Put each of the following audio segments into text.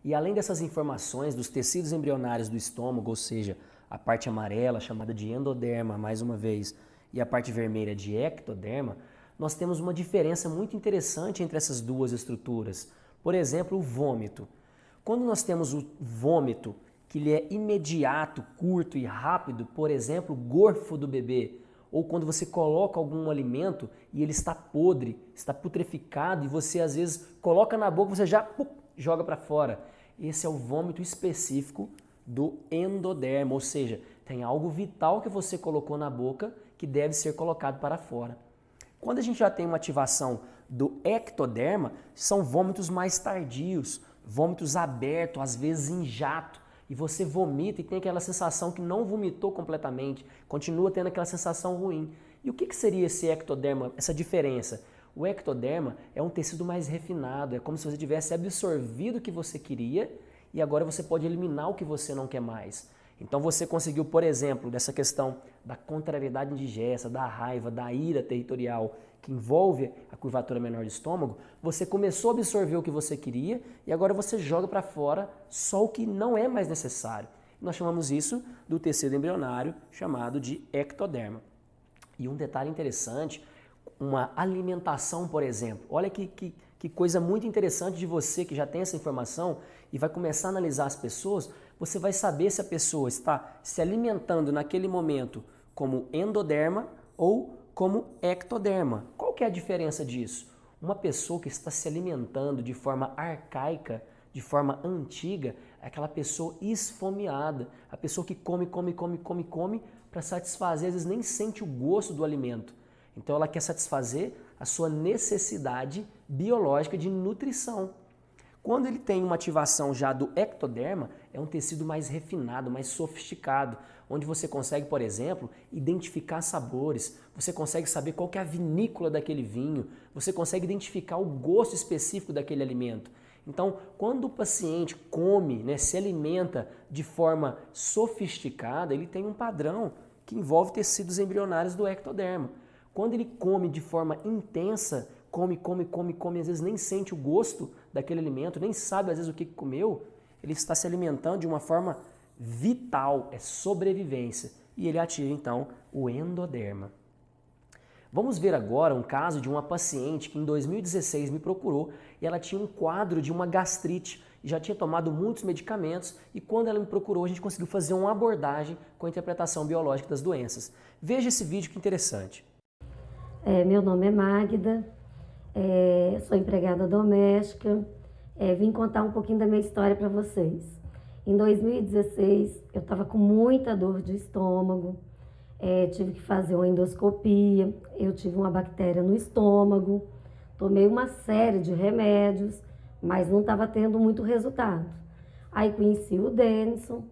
E além dessas informações dos tecidos embrionários do estômago, ou seja, a parte amarela, chamada de endoderma, mais uma vez, e a parte vermelha de ectoderma, nós temos uma diferença muito interessante entre essas duas estruturas. Por exemplo, o vômito. Quando nós temos o vômito, que ele é imediato, curto e rápido, por exemplo, o gorfo do bebê, ou quando você coloca algum alimento e ele está podre, está putreficado e você às vezes coloca na boca, você já joga para fora. Esse é o vômito específico do endoderma, ou seja, tem algo vital que você colocou na boca que deve ser colocado para fora. Quando a gente já tem uma ativação do ectoderma, são vômitos mais tardios, vômitos abertos, às vezes em jato, e você vomita e tem aquela sensação que não vomitou completamente, continua tendo aquela sensação ruim. E o que seria esse ectoderma, essa diferença? O ectoderma é um tecido mais refinado, é como se você tivesse absorvido o que você queria e agora você pode eliminar o que você não quer mais. Então você conseguiu, por exemplo, dessa questão da contrariedade indigesta, da raiva, da ira territorial que envolve a curvatura menor do estômago, você começou a absorver o que você queria e agora você joga para fora só o que não é mais necessário. Nós chamamos isso do tecido embrionário chamado de ectoderma. E um detalhe interessante, uma alimentação, por exemplo. Olha que coisa muito interessante de você que já tem essa informação e vai começar a analisar as pessoas, você vai saber se a pessoa está se alimentando naquele momento como endoderma ou como ectoderma. Qual que é a diferença disso? Uma pessoa que está se alimentando de forma arcaica, de forma antiga, é aquela pessoa esfomeada, a pessoa que come para satisfazer, às vezes nem sente o gosto do alimento. Então ela quer satisfazer a sua necessidade biológica de nutrição. Quando ele tem uma ativação já do ectoderma, é um tecido mais refinado, mais sofisticado, onde você consegue, por exemplo, identificar sabores, você consegue saber qual que é a vinícola daquele vinho, você consegue identificar o gosto específico daquele alimento. Então, quando o paciente come, se alimenta de forma sofisticada, ele tem um padrão que envolve tecidos embrionários do ectoderma. Quando ele come de forma intensa, come, às vezes nem sente o gosto daquele alimento, nem sabe às vezes o que comeu, ele está se alimentando de uma forma vital, é sobrevivência. E ele ativa então o endoderma. Vamos ver agora um caso de uma paciente que em 2016 me procurou e ela tinha um quadro de uma gastrite e já tinha tomado muitos medicamentos e quando ela me procurou a gente conseguiu fazer uma abordagem com a interpretação biológica das doenças. Veja esse vídeo que interessante. Meu nome é Magda, sou empregada doméstica, vim contar um pouquinho da minha história para vocês. Em 2016 eu estava com muita dor de estômago, tive que fazer uma endoscopia, eu tive uma bactéria no estômago, tomei uma série de remédios, mas não estava tendo muito resultado. Aí conheci o Denison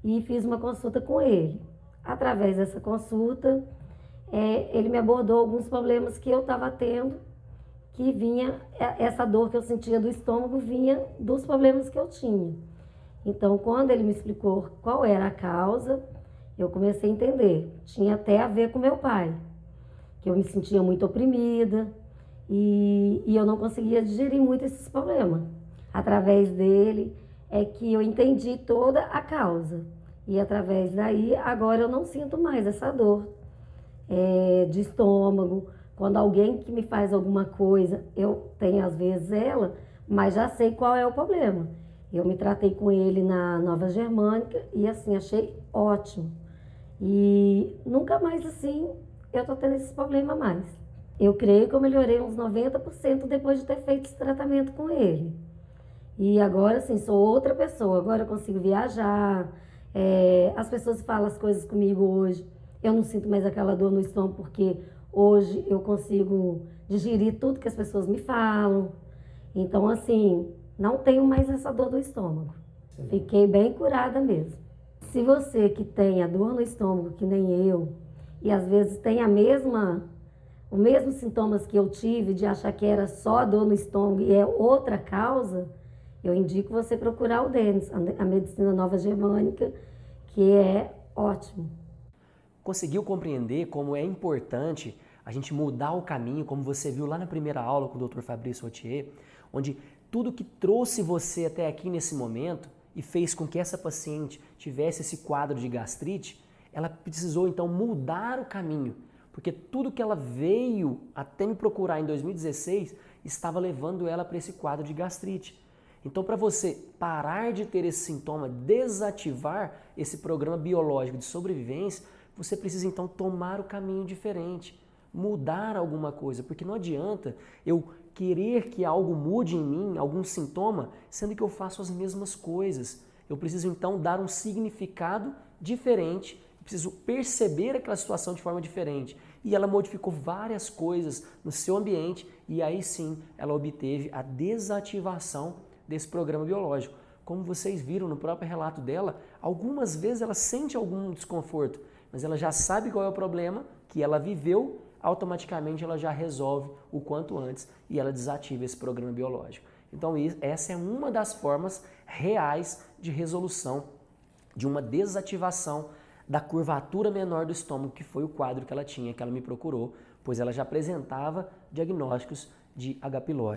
e fiz uma consulta com ele. Através dessa consulta, ele me abordou alguns problemas que eu estava tendo, que vinha, essa dor que eu sentia do estômago vinha dos problemas que eu tinha. Então, quando ele me explicou qual era a causa, eu comecei a entender. Tinha até a ver com meu pai, que eu me sentia muito oprimida e eu não conseguia digerir muito esses problemas. Através dele é que eu entendi toda a causa. E através daí, agora eu não sinto mais essa dor de estômago. Quando alguém que me faz alguma coisa, eu tenho às vezes ela, mas já sei qual é o problema. Eu me tratei com ele na Nova Germânica e assim, achei ótimo. E nunca mais assim eu tô tendo esse problema mais. Eu creio que eu melhorei uns 90% depois de ter feito esse tratamento com ele. E agora assim, sou outra pessoa, agora eu consigo viajar, as pessoas falam as coisas comigo hoje. Eu não sinto mais aquela dor no estômago porque hoje eu consigo digerir tudo que as pessoas me falam. Então, assim, não tenho mais essa dor do estômago. Fiquei bem curada mesmo. Se você que tem a dor no estômago, que nem eu, e às vezes tem os mesmos sintomas que eu tive, de achar que era só dor no estômago e é outra causa, eu indico você procurar o Denison, a medicina nova germânica, que é ótimo. Conseguiu compreender como é importante a gente mudar o caminho, como você viu lá na primeira aula com o Dr. Fabrício Rotier, onde tudo que trouxe você até aqui nesse momento e fez com que essa paciente tivesse esse quadro de gastrite, ela precisou então mudar o caminho, porque tudo que ela veio até me procurar em 2016 estava levando ela para esse quadro de gastrite. Então, para você parar de ter esse sintoma, desativar esse programa biológico de sobrevivência, você precisa então tomar o caminho diferente, mudar alguma coisa, porque não adianta eu querer que algo mude em mim, algum sintoma, sendo que eu faço as mesmas coisas. Eu preciso então dar um significado diferente, preciso perceber aquela situação de forma diferente. E ela modificou várias coisas no seu ambiente e aí sim ela obteve a desativação desse programa biológico. Como vocês viram no próprio relato dela, algumas vezes ela sente algum desconforto, mas ela já sabe qual é o problema que ela viveu, automaticamente ela já resolve o quanto antes e ela desativa esse programa biológico. Então essa é uma das formas reais de resolução de uma desativação da curvatura menor do estômago, que foi o quadro que ela tinha, que ela me procurou, pois ela já apresentava diagnósticos de H. pylori.